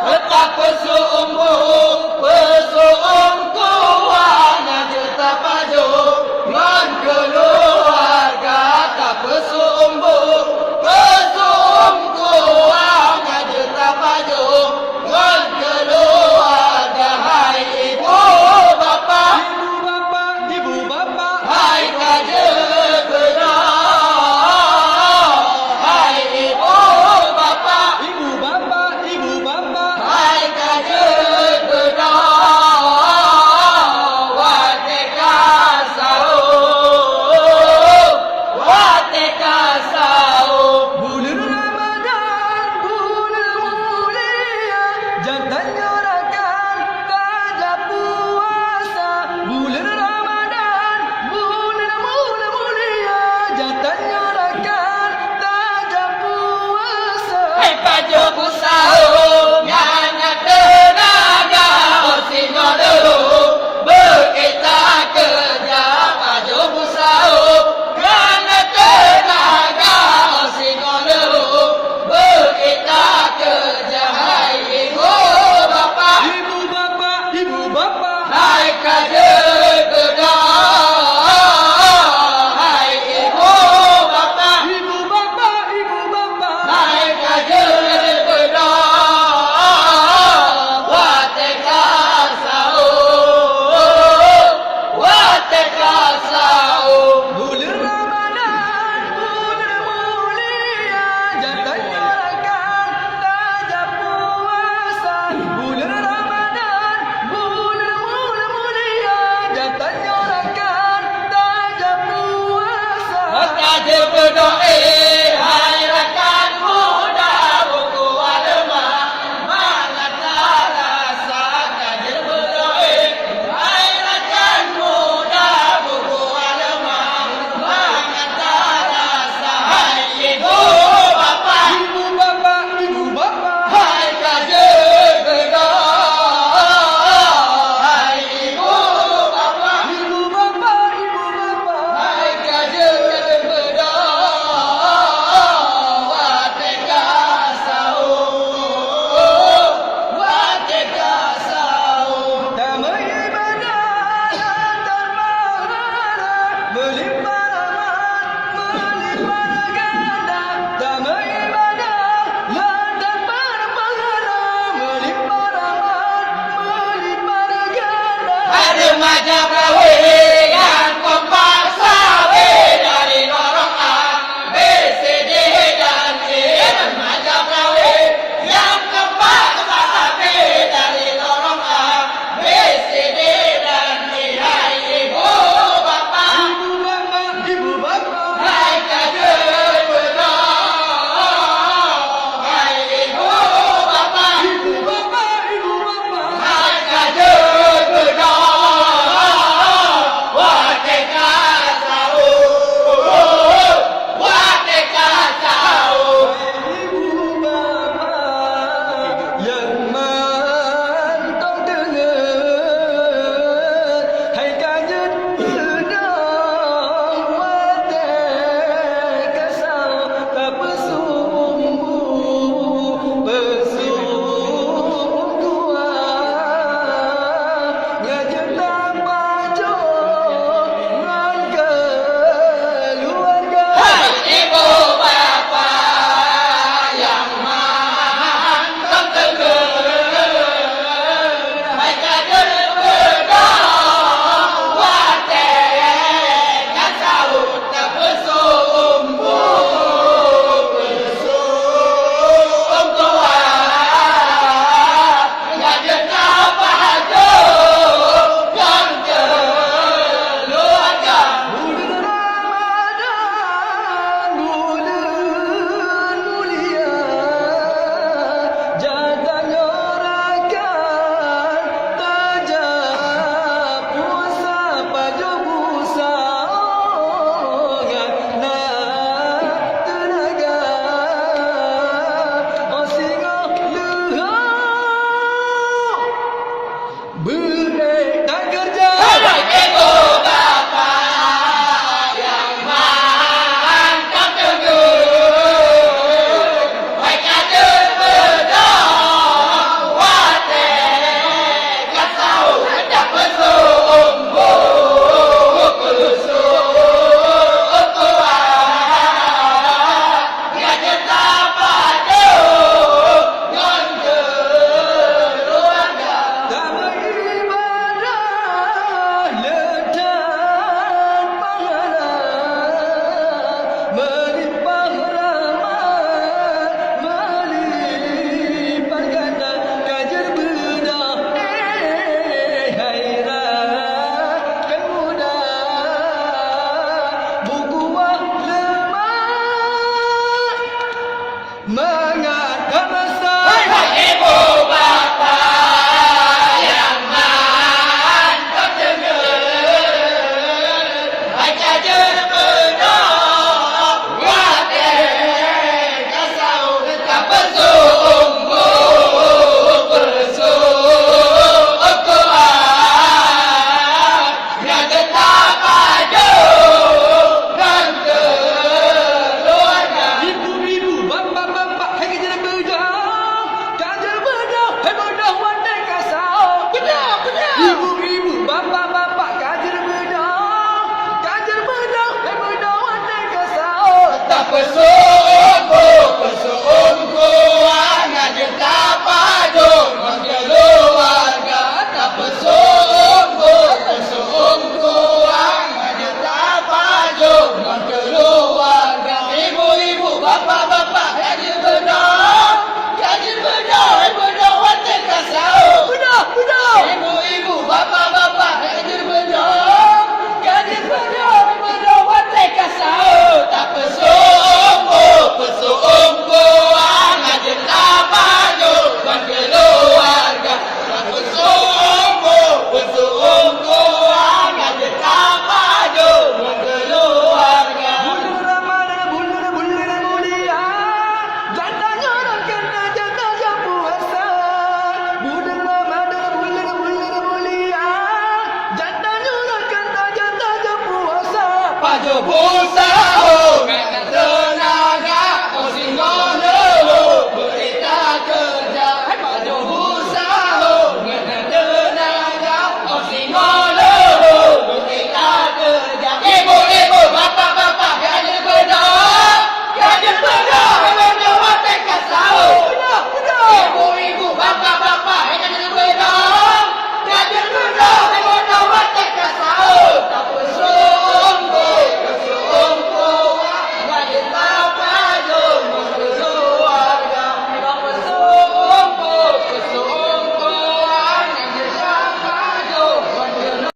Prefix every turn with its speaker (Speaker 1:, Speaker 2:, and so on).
Speaker 1: Betapa sungguh persungguhannya juta paju ngan keluarga. Betapa sungguh persungguhannya juta paju ngan keluarga. Hai ibu bapa,
Speaker 2: ibu bapa,
Speaker 1: hai kajen benar. Hai ibu bapa,
Speaker 2: ibu bapa, ibu bapa,
Speaker 1: hai kajen benar. Wateka sahur, wateka sahur.
Speaker 2: bulan Ramadan, bulan mulia, jangan nyorakan tajam puasa. Bulan Ramadan, bulan mulia, jangan nyorakan tajam puasa.
Speaker 1: Hai paju sahur, nyanyi tenaga, singo dulu berkita kerja. Paju sahur, nyanyi tenaga, singo dulu berkita kerja. Hai ibu bapa,
Speaker 2: Ibu bapa, ibu bapa,
Speaker 1: hai kajen benar. Hai ibu bapa,
Speaker 2: ibu bapa, ibu bapa.
Speaker 1: hai kajen benar. Wateka sahur, wateka sahur.
Speaker 2: Bulan Ramadan, bulan mulia, jangan nyorakan tajam puasa. Bulan Ramadan, bulan mulia, jangan nyorakan tajam puasa.
Speaker 1: Kajen berdoa, hai rakan muda buku agama, manakah rasa kajen berdoa. Hai rakan muda buku agama, manakah rasa. Hai ibu bapa,
Speaker 2: Ibu bapa, ibu bapa,
Speaker 1: hai kajen berdoa. Hai ibu bapa,
Speaker 2: ibu bapa, ibu bapa.
Speaker 1: hai kajen berdoa. Musa